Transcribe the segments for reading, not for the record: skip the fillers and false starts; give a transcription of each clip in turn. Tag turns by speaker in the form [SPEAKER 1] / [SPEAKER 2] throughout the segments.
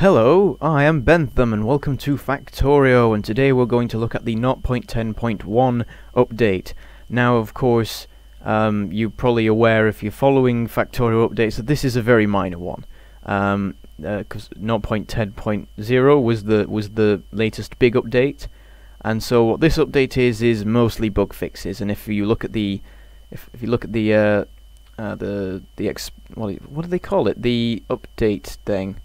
[SPEAKER 1] Hello, I am Bentham and welcome to Factorio, and today we're going to look at the 0.10.1 update. Now of course, you're probably aware if you're following Factorio updates that this is a very minor one. Because 0.10.0 was the latest big update, and so what this update is mostly bug fixes. And if you look at the what do they call it? The update thing.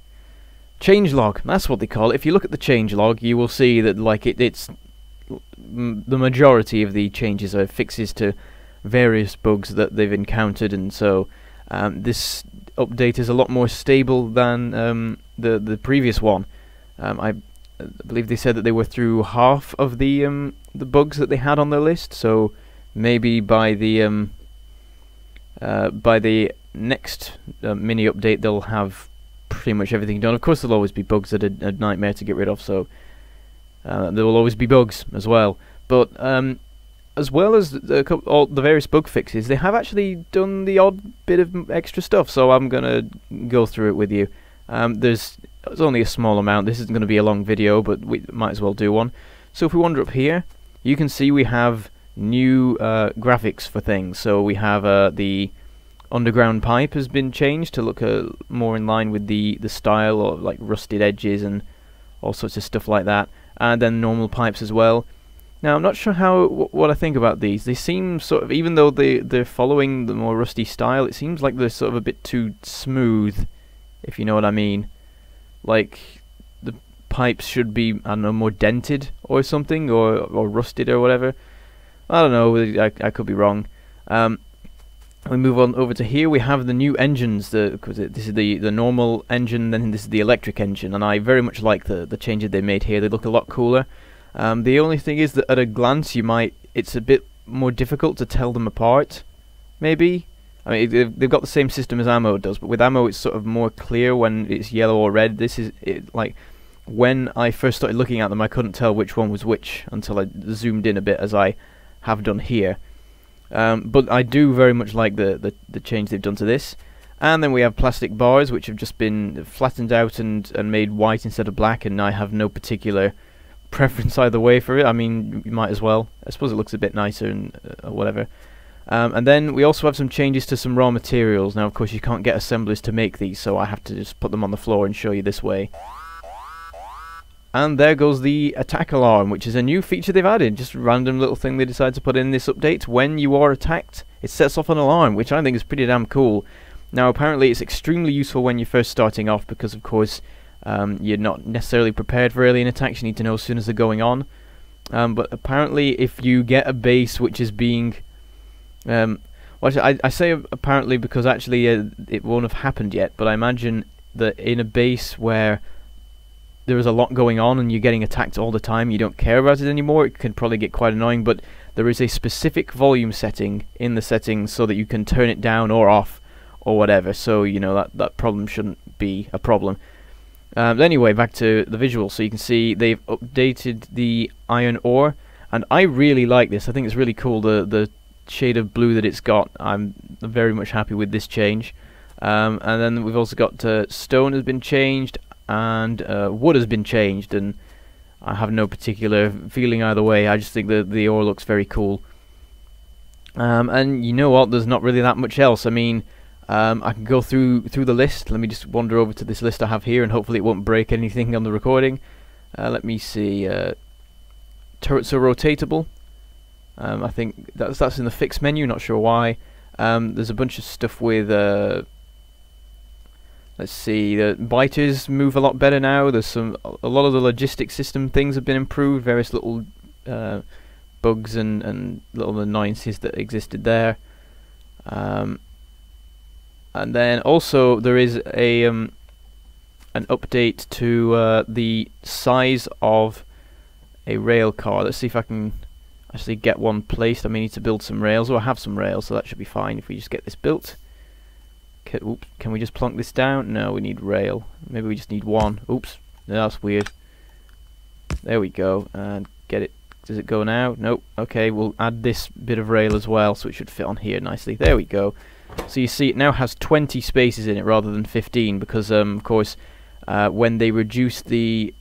[SPEAKER 1] Changelog, that's what they call it. If you look at the changelog, you will see that it's the majority of the changes are fixes to various bugs that they've encountered, and so this update is a lot more stable than the previous one. I believe they said that they were through half of the bugs that they had on their list, so maybe by the next mini update they'll have pretty much everything done. Of course there'll always be bugs that are a nightmare to get rid of, so there will always be bugs as well. But as well as all the various bug fixes, they have actually done the odd bit of extra stuff, so I'm gonna go through it with you. There's only a small amount. This isn't going to be a long video, but we might as well do one. So if we wander up here, you can see we have new graphics for things. So we have the underground pipe has been changed to look more in line with the style, or like rusted edges and all sorts of stuff like that, and then normal pipes as well. Now I'm not sure what I think about these. They seem sort of, even though they're following the more rusty style, it seems like they're sort of a bit too smooth, if you know what I mean. Like the pipes should be, I don't know, more dented or something, or rusted or whatever. I don't know, I could be wrong. We move on over to here. We have the new engines. This is the normal engine, then this is the electric engine, and I very much like the changes they made here. They look a lot cooler. The only thing is that at a glance it's a bit more difficult to tell them apart, maybe. I mean, they've got the same system as ammo does, but with ammo it's sort of more clear when it's yellow or red. This is like when I first started looking at them, I couldn't tell which one was which until I zoomed in a bit, as I have done here. But I do very much like the change they've done to this. And then we have plastic bars, which have just been flattened out and made white instead of black, and I have no particular preference either way for it. I mean, you might as well. I suppose it looks a bit nicer and whatever. And then we also have some changes to some raw materials. Now of course you can't get assemblers to make these, so I have to just put them on the floor and show you this way. And there goes the attack alarm, which is a new feature they've added. Just a random little thing they decided to put in this update. When you are attacked, it sets off an alarm, which I think is pretty damn cool. Now apparently it's extremely useful when you're first starting off, because of course you're not necessarily prepared for alien attacks. You need to know as soon as they're going on. But apparently if you get a base which is being... well, I say apparently because actually it won't have happened yet, but I imagine that in a base where there is a lot going on and you're getting attacked all the time, you don't care about it anymore, it can probably get quite annoying. But there is a specific volume setting in the settings so that you can turn it down or off or whatever, so you know that problem shouldn't be a problem. Anyway, back to the visual. So you can see they've updated the iron ore, and I really like this. I think it's really cool, the shade of blue that it's got. I'm very much happy with this change. And then we've also got stone has been changed, and wood has been changed, and I have no particular feeling either way. I just think the ore looks very cool. And you know what, there's not really that much else. I mean, I can go through the list. Let me just wander over to this list I have here, and hopefully it won't break anything on the recording. Let me see. Turrets are rotatable. I think that's in the fix menu, not sure why. There's a bunch of stuff with let's see, the biters move a lot better now. There's a lot of the logistic system things have been improved, various little bugs and little annoyances that existed there. And then also there is an update to the size of a rail car. Let's see if I can actually get one placed. I may need to build some rails, or I have some rails, so that should be fine if we just get this built. Oops, can we just plonk this down? No, we need rail. Maybe we just need one. Oops, no, that's weird. There we go, and get it. Does it go now? Nope. Okay, we'll add this bit of rail as well, so it should fit on here nicely. There we go. So you see it now has 20 spaces in it rather than 15, because of course when they reduced the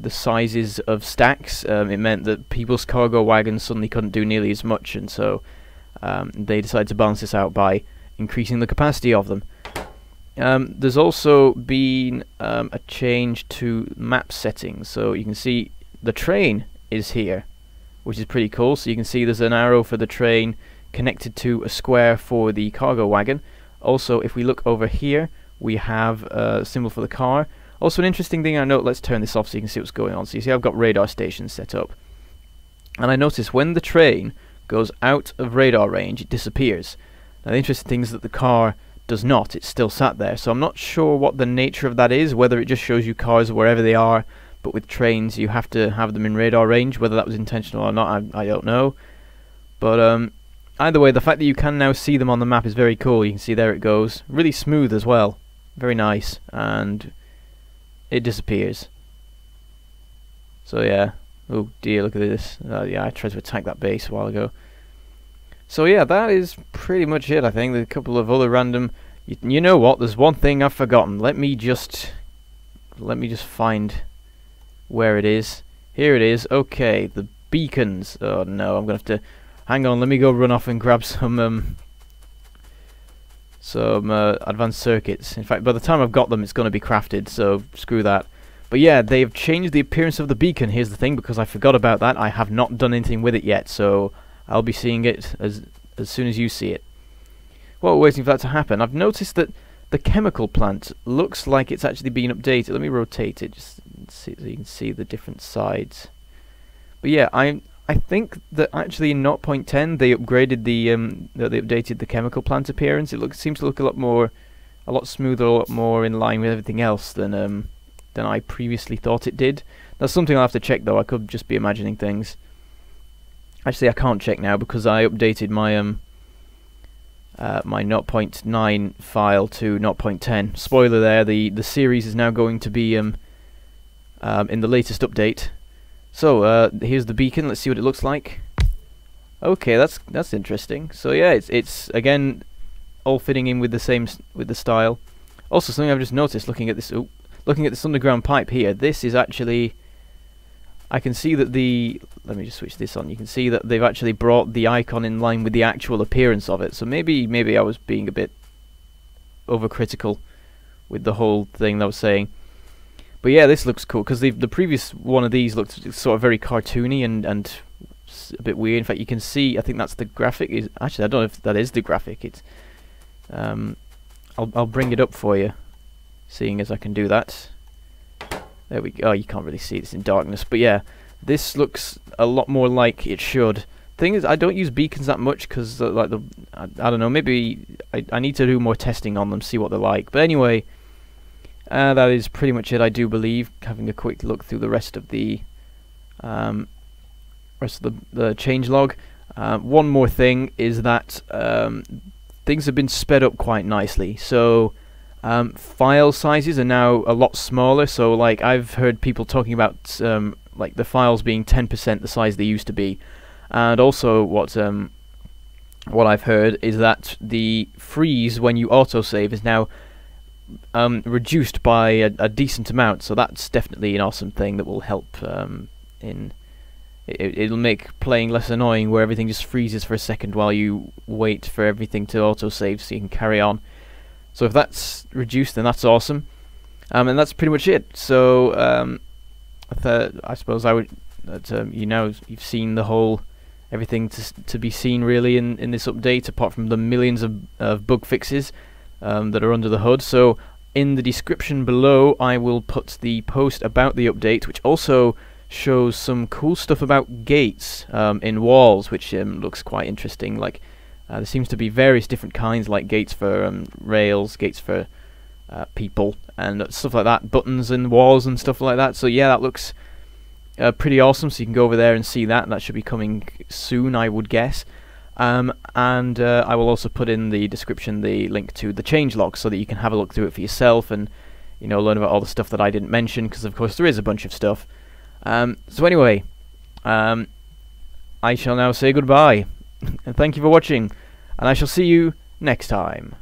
[SPEAKER 1] sizes of stacks, it meant that people's cargo wagons suddenly couldn't do nearly as much, and so they decided to balance this out by increasing the capacity of them. There's also been a change to map settings, so you can see the train is here, which is pretty cool. So you can see there's an arrow for the train connected to a square for the cargo wagon. Also, if we look over here, we have a symbol for the car. Also, an interesting thing I note, let's turn this off so you can see what's going on. So you see I've got radar stations set up, and I notice when the train goes out of radar range, it disappears. Now the interesting thing is that the car does not, it's still sat there, so I'm not sure what the nature of that is, whether it just shows you cars wherever they are, but with trains you have to have them in radar range. Whether that was intentional or not, I don't know. But either way, the fact that you can now see them on the map is very cool. You can see there it goes, really smooth as well, very nice, and it disappears. So yeah, oh dear, look at this. Yeah, I tried to attack that base a while ago. So yeah, that is pretty much it, I think. There's a couple of other random... You know what, there's one thing I've forgotten. Let me just find where it is. Here it is. Okay, the beacons. Oh no, I'm gonna have to... Hang on, let me go run off and grab some advanced circuits. In fact, by the time I've got them, it's gonna be crafted, so screw that. But yeah, they've changed the appearance of the beacon. Here's the thing, because I forgot about that. I have not done anything with it yet, so I'll be seeing it as soon as you see it. While we're waiting for that to happen, I've noticed that the chemical plant looks like it's actually been updated. Let me rotate it just so you can see the different sides. But yeah, I think that actually in 0.10 they upgraded they updated the chemical plant appearance. It seems to look a lot smoother, a lot more in line with everything else than I previously thought it did. That's something I'll have to check though. I could just be imagining things. Actually, I can't check now because I updated my my 0.9 file to 0.10. Spoiler there, the series is now going to be in the latest update. So here's the beacon. Let's see what it looks like. Okay, that's interesting. So yeah, it's again all fitting in with the style. Also, something I've just noticed looking at this underground pipe here. This is actually, I can see that let me just switch this on. You can see that they've actually brought the icon in line with the actual appearance of it. So maybe I was being a bit overcritical with the whole thing that I was saying. But yeah, this looks cool because the previous one of these looked sort of very cartoony and a bit weird. In fact, you can see, I think that's the graphic. Actually, I don't know if that is the graphic. It's I'll bring it up for you, seeing as I can do that. There we go. Oh, you can't really see it, it's in darkness. But yeah, this looks a lot more like it should. Thing is, I don't use beacons that much because I don't know, maybe I need to do more testing on them, see what they're like. But anyway, that is pretty much it, I do believe. Having a quick look through the rest of the changelog. One more thing is that things have been sped up quite nicely. So file sizes are now a lot smaller. So like I've heard people talking about like the files being 10% the size they used to be, and also what I've heard is that the freeze when you autosave is now reduced by a decent amount. So that's definitely an awesome thing that will help it'll make playing less annoying, where everything just freezes for a second while you wait for everything to autosave so you can carry on. So if that's reduced, then that's awesome. And that's pretty much it. So I suppose I would you've seen the whole everything to be seen really in this update, apart from the millions of bug fixes that are under the hood. So in the description below I will put the post about the update, which also shows some cool stuff about gates in walls, which looks quite interesting. Like there seems to be various different kinds, like gates for rails, gates for people, and stuff like that, buttons in walls and stuff like that. So yeah, that looks pretty awesome. So you can go over there and see that. That should be coming soon, I would guess. And I will also put in the description the link to the changelog so that you can have a look through it for yourself and learn about all the stuff that I didn't mention, because of course there is a bunch of stuff. So anyway, I shall now say goodbye, and thank you for watching, and I shall see you next time.